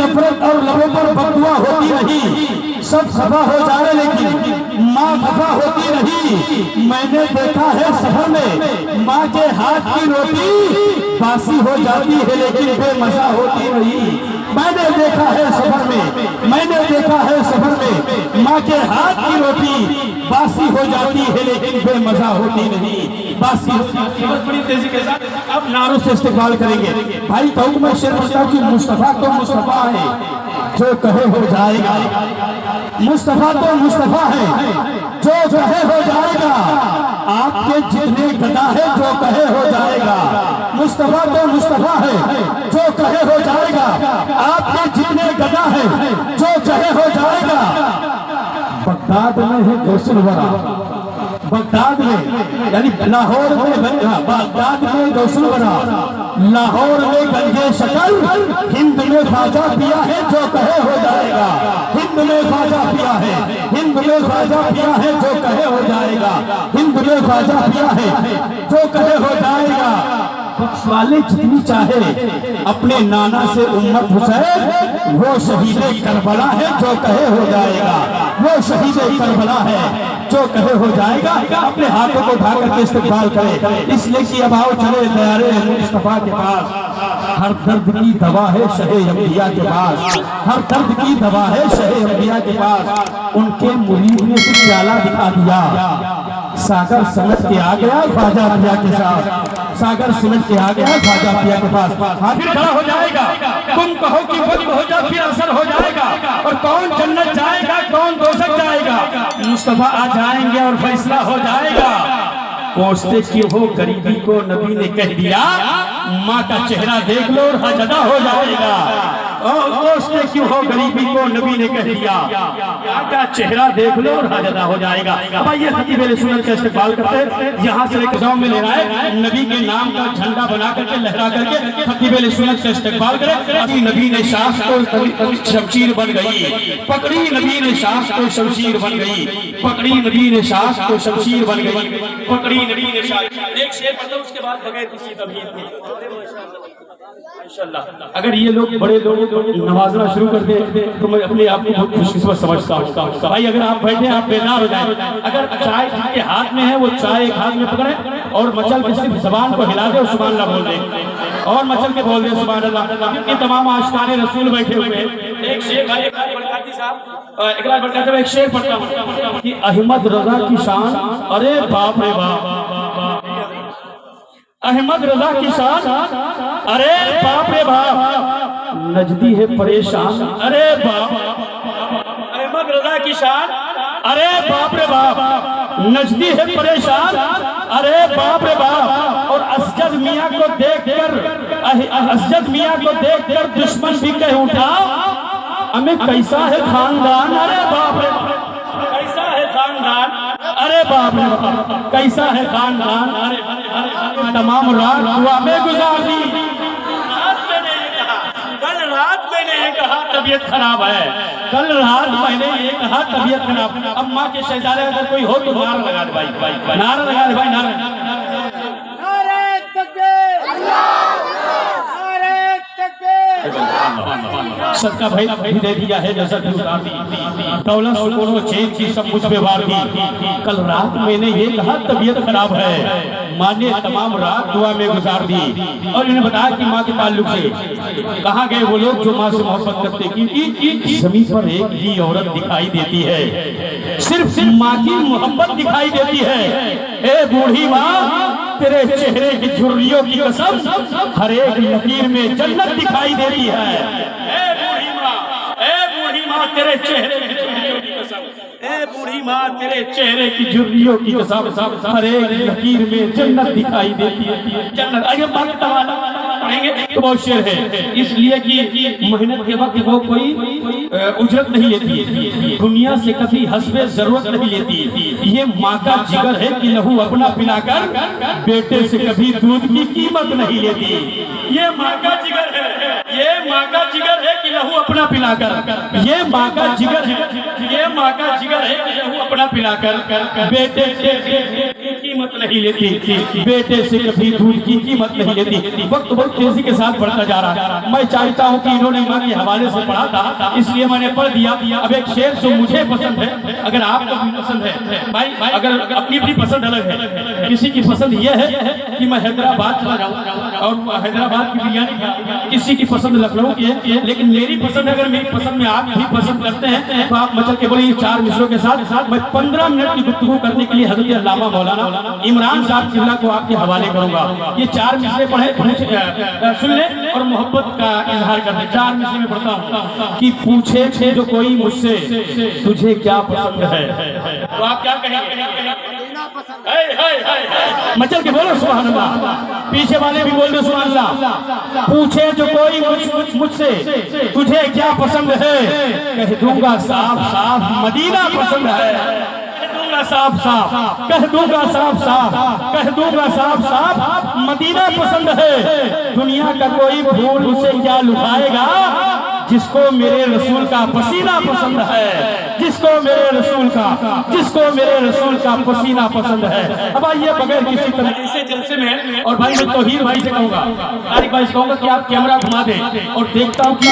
नफरत और लबों पर बददुआ होती रही, सब खफा हो जाए लेकिन माँ खफा होती रही। मैंने देखा है सफर में माँ के हाथ की रोटी बासी हो जाती है लेकिन बेमजा होती रही। मैंने देखा है सफर में, मैंने देखा है सफर में माँ के हाथ की रोटी बासी हो जाती है लेकिन बेमजा होती नहीं। बासी बड़ी तेजी के साथ अब नारों से इस्तेमाल करेंगे। भाई कहूँ मैं शेर पढ़ता हूँ कि मुस्तफा तो मुस्तफा है जो कहे हो जाएगा, मुस्तफा तो मुस्तफा है जो कहे हो जाएगा। आपके जितने गदा है जो कहे हो जाएगा, मुस्तफा तो मुस्तफा है जो कहे हो जाएगा। आपके जितने गदा है जो कहे हो जाएगा। बगदाद में है गौसलवरा, बगदाद में यानी लाहौर में, बगदाद में गौसलवरा, लाहौर में गंजे शक्ल, हिंद में ख्वाजा पिया है जो कहे हो जाएगा। हिंद में ख्वाजा पिया है, हिंद में ख्वाजा पिया है जो कहे हो जाएगा। हिंद में ख्वाजा पिया है जो कहे हो जाएगा। बख्शवाले जितनी चाहे अपने नाना से उम्मत हुसैन, वो शहीदे करबला है जो कहे हो जाएगा। वो शहीदे करबला है जो कहे हो जाएगा। अपने हाथों को उठा करके इस्तेमाल करें, इसलिए कि अब आओ चले प्यारे मुस्तफा के पास। हर दर्द की दवा है शहे अंबिया के पास, हर दर्द की दवा है शहे अंबिया के पास। उनके मुरीद ने सिर्फ प्याला दिखा दिया, सागर समझ के आ गया ख्वाजा पिया के साथ। सागर समझ के आ गया ख्वाजा पिया के पास। फिर खड़ा हो जाएगा, तुम कहो कि वक्त हो जा फिर असर हो जाएगा। और कौन जन्नत जाएगा कौन दोज़ख जाएगा, मुस्तफा आ जाएंगे और फैसला हो जाएगा। कोसते क्यों हो गरीबी को, नबी ने कह दिया माँ का चेहरा देख लो और हजदा हो जाएगा। कोसते क्यों हो गरीबी को, नबी ने कह दिया माँ का चेहरा देख लो और हजदा हो जाएगा। अब ये खतीब सुन्नत का इस्तेमाल करते यहाँ से एक में ले रहा है, नबी के नाम का झंडा बना करके लहरा करके खतीब सुन्नत का इस्तेमाल करे। अभी नबी ने शाख तो शमशीर बन गई, पकड़ी नबी ने शाख तो शमशीर बन गई, पकड़ी नबी ने शाख तो शमशीर बन गई, पकड़ी नबी ने शाख। एक शेर पढ़ता हूं उसके बाद बगैर किसी तमहीद के इंशाअल्लाह। अगर ये लोग बड़े लोग नवाजना शुरू कर दे तो मैं अपने आप को बहुत खुशकिस्मत समझता हूँ। भाई अगर आप बैठे आप बेदार हो जाए, अगर चाय के हाथ में है वो चाय एक हाथ में पकड़े और मचल के सिर्फ जबान को हिला दे और सुभान अल्लाह बोल दे, और मचल के बोल दे सुभान अल्लाह। क्योंकि तमाम आशिकाने रसूल बैठे हुए हैं। एक शेर भाई बरकाती साहब इकरार बरकाती में एक शेर पढ़ता हूँ कि अहमद रजा की शान, अरे बाप रे बाप, अहमद रजा की शान, अरे बाप रे बाप, नजदी है परेशान, अरे बाप, अहमद रजा की शान, अरे बाप रे बाप, नजदी है परेशान, अरे बाप रे बाप। और असजद मियाँ को देखकर, असजद मियाँ को देखकर दुश्मन भी कह उठा हमें कैसा है खानदान, अरे बाप रे कैसा है खानदान, अरे बाप रे बाप कैसा है खानदान। अरे तमाम रात दुआ में गुजार दी, कल रात मैंने ये कहा तबीयत खराब है, कल रात मैंने ये कहा तबीयत खराब। अब माँ के शहजादे अगर कोई हो तो नारा लगा दे भाई, नारा लगा दे भाई, नारा। सबका भाई भी दे दिया है जैसा दौलत सुकून चैन की सब मुझ पे वार दी। कल रात मैंने ये कहा तबीयत खराब है, माँ ने तमाम रात दुआ में गुजार दी। और इन्हें बताया कि माँ के ताल्लुक से कहाँ गए वो लोग जो माँ से मोहब्बत करते, क्योंकि जमीन पर एक ही औरत दिखाई देती है, सिर्फ माँ की मोहब्बत दिखाई देती है। ए बूढ़ी माँ तेरे चेहरे की झुर्रियों की कसम, हर एक लकीर में जन्नत दिखाई देती है। ए बूढ़ी माँ तेरे चेहरे की झुर्रियों की कसम, ए बूढ़ी माँ तेरे चेहरे की झुर्रियों की कसम, हर एक लकीर में जन्नत दिखाई देती है। जन्नत आगे बात पढ़ेंगे तो बहुत शेर है, इसलिए कि मेहनत के वक्त वो कोई उजरत नहीं लेती, दुनिया से कभी हस्बे जरूरत नहीं लेती। ये माँ का जिगर है कि लहू अपना पिलाकर बेटे से कभी दूध की कीमत नहीं लेती। ये माँ का जिगर है, ये माँ का जिगर है कि लहू अपना पिलाकर, ये माँ का जिगर है, ये माँ का जिगर है कि लहू अपना पिलाकर बेटे से कीमत नहीं लेती, बेटे से कभी दूध की कीमत नहीं लेती। वक्त बहुत तेजी के साथ बढ़ता जा रहा है। मैं चाहता हूँ कि इन्होंने माँ के हवाले से पढ़ा था, इसलिए मैंने पढ़ दिया। अब एक शेर जो मुझे पसंद है, अगर आपको भी पसंद है भाई, अगर अपनी अपनी पसंद अलग है, किसी की पसंद यह है कि मैं हैदराबाद चला जाऊँ और हैदराबाद की बिरयानी खाऊं, किसी की पसंद लखनऊ की है। लेकिन मेरी पसंद, अगर मेरी पसंद में आप भी पसंद करते हैं तो आप मचल के बोलिए। 4 मिसरों के साथ मैं 15 मिनट की गुफ्तगू करने के लिए हज़रत अल्लामा मौलाना इमरान साहब किबला को आपके हवाले करूंगा। ये 4 मिसरे पढ़े, सुन ले और मोहब्बत का इजहार कर दे। 4 मिसरे में पढ़ता हूँ कि पूछे जो कोई मुझसे तुझे क्या पसंद है, तो आप क्या कहेंगे? मचल के बोलो सुभान अल्लाह, पीछे वाले भी बोल दो सुभान अल्लाह। पूछे जो कोई मुझसे तुझे क्या पसंद है, कह दूंगा साफ साफ मदीना पसंद है। कह दूंगा साफ साफ, कह दूंगा साफ साफ, कह दूंगा साफ साफ मदीना पसंद है। दुनिया का कोई भूल उसे क्या लुभाएगा, जिसको मेरे रसूल का पसीना पसंद है, जिसको मेरे रसूल का पसीना पसंद है। अब आइए बगैर किसी तरह से जलसे में, और भाई मैं तौहीर भाई से कहूंगा, तारिक भाई से कहूंगा कि आप कैमरा घुमा दें और देखता हूं कि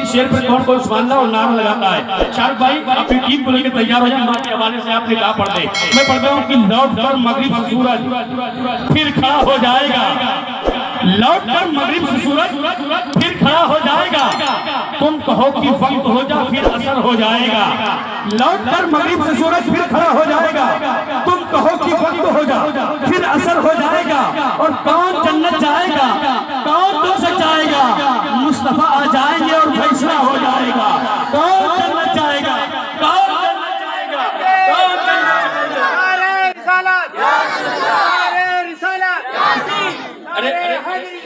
इस शेर पर कौन कौन सुभान अल्लाह और नारा लगाता है। शाहरुख भाई आप टीम को लेकर तैयार हो जाए, मां के हवाले से आपने कहा पढ़ दे। मैं पढ़ता हूँ कि लौट कर मगरिब से सूरज फिर खड़ा हो जाएगा, लौट कर मगरिब से सूरज फिर खड़ा हो जाएगा। तुम कहो कि वक्त हो जा फिर असर हो जाएगा, लौट कर मगरिब से सूरज फिर खड़ा हो जाएगा। तुम कहो कि वक्त हो जा फिर असर हो जाएगा। और कौन जन्नत जाएगा, कौन दोज़ख जाएगा, मुस्तफा आ जाएंगे और फैसला हो जाएगा। कौन जन्नत जाएगा, कौन जन्नत जाएगा, कौन जन्नत जाएगा। अरे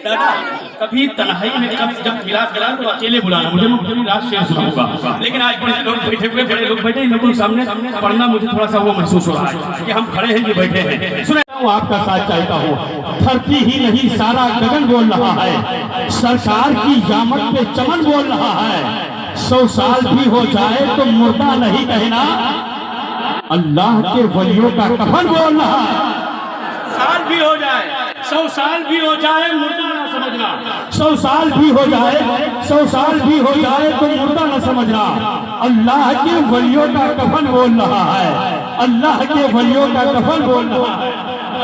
दादा, कभी तन्हाई में जब मिलाद करा तो अकेले बुलाना, मुझे रात शेर सुनाऊंगा। लेकिन आज बड़े लोग बैठे हुए, बड़े लोग बैठे, इन लोगों के सामने पढ़ना मुझे थोड़ा सा वो महसूस हो रहा है कि हम खड़े हैं, ये बैठे हैं। सुने आपका साथ चाहता हूँ। धरती ही नहीं सारा गगन बोल रहा है, सरकार की जामत पे चमन बोल रहा है। 100 साल भी हो जाए तो मुर्दा नहीं कहना, अल्लाह के वलियों का कफन बोल रहा है। साल भी हो जाए, 100 साल भी हो जाए मुर्दा न समझना, 100 साल भी हो जाए, 100 साल भी हो जाए तो मुर्दा न समझना। अल्लाह के वलियों का कफन बोल रहा है, अल्लाह के वलियों का कफन बोल रहा है,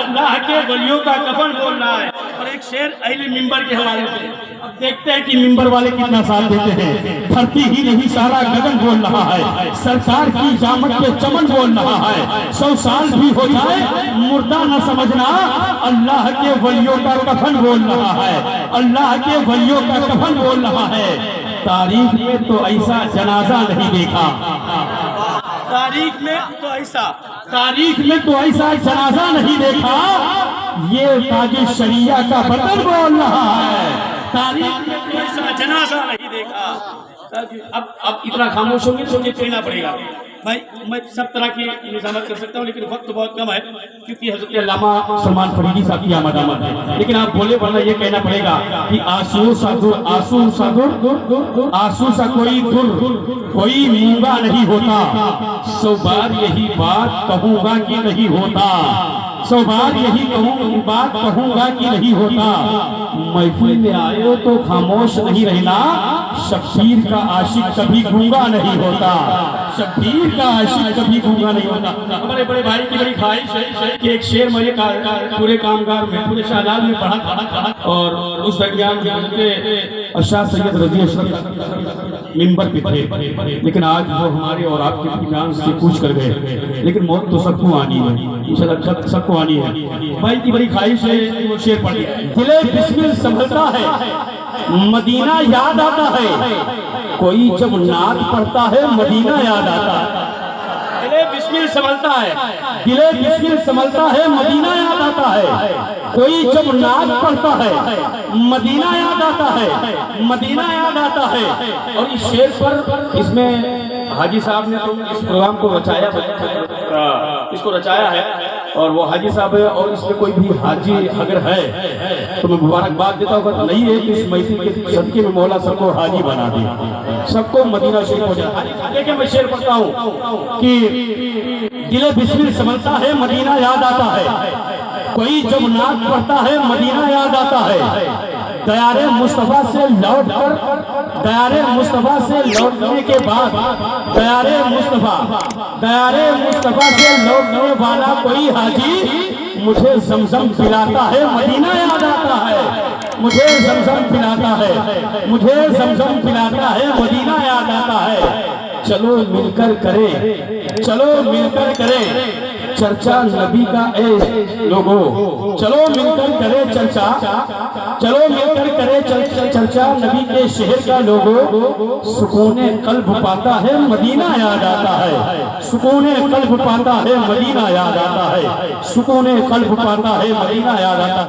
अल्लाह के वलियों का कफन बोल रहा है। और एक शेर अहले मिंबर के हवाले से, अब देखते हैं कि मिंबर वाले कितना साथ देते हैं। धरती ही नहीं सारा गगन बोल रहा है, सरकार की जामत पे चमन बोल रहा है। 100 साल भी हो जाए मुर्दा न समझना, अल्लाह के वलियों का कफन बोल रहा है, अल्लाह के वलियों का कफन बोल रहा है। तारीख में तो ऐसा जनाजा नहीं देखा, तारीख में तो ऐसा जनाजा नहीं देखा, ये ताज शरिया का बटन बोल रहा है। तारीख में तो ऐसा जनाजा नहीं देखा। अब इतना खामोश होंगे तो मुझे कहना पड़ेगा भाई, मैं सब तरह की निजामत कर सकता हूँ, लेकिन वक्त बहुत कम है क्योंकि हज़रत अल्लामा सलमान फरीदी साहब की आमद है। लेकिन आप बोले, वरना ये कहना पड़ेगा कि आंसू सा कोई दुर कोई मूंगा नहीं होता, 100 बार यही बात कहूँगा कि नहीं होता, 100 बार यही बात कहूँगा कि नहीं होता। महफिल में आए हो तो खामोश नहीं रहना, शब्बीर का आशिक कभी गूंगा नहीं होता, शब्बीर का आशिक कभी गूंगा नहीं होता। हमारे बड़े भाई की बड़ी ख्वाहिश है कि एक शेर मैंने पूरे कामगार में, पूरे शाहजाद में पढ़ा, और उस दरमियान शाह सैयद रजी अशरफ मिंबर पे थे, लेकिन आज वो हमारे और आपके दरमियान से कूच कर गए। लेकिन मौत तो सबको आनी है, इंशाल्लाह सबको आनी है। भाई की बड़ी ख्वाहिश है वो शेर पढ़ लिया। दिले बिस्मिल संभलता है, मदीना याद आता है, कोई जब नात पढ़ता है मदीना याद आता है। दिले बिस्मिल संभलता है, दिले बिस्मिल संभलता है, मदीना याद आता है। कोई जब नात पढ़ता है मदीना याद आता है, मदीना याद आता है। और इस शेर पर, इसमें हाजी साहब ने तो इस प्रोग्राम को रचाया, इसको रचाया है और वो हाजी साहब है, और इसमें कोई भी हाजी अगर है तो मैं मुबारकबाद देता हूँ। अगर नहीं है तो इस महफिल के सदके में मौला सबको हाजी बना दे, सबको मदीना शरीफ हो जाए। आगे के मैं शेर पढ़ता हूँ कि दिले बिस्मिल समझता है मदीना याद आता है, कोई जब नात पढ़ता है मदीना याद आता है। दयारे मुस्तफा से लौटकर, दयारे मुस्तफा से लौटने के बाद, दयारे मुस्तफा से लौटने वाला कोई हाजी मुझे जमजम पिलाता है मदीना याद आता है, मुझे जमजम पिलाता है, मुझे जमजम पिलाता है मदीना याद आता है। चलो मिलकर करें, चलो मिलकर करें चर्चा नबी का ए लोगो, चलो मिलकर करें चर्चा, चलो मिलकर करें चर्चा नबी के शहर का लोगो। सुकूने कल्ब पाता है मदीना याद आता है, सुकूने कल्ब पाता है मदीना याद आता है, सुकूने कल्ब पाता है मदीना याद आता है।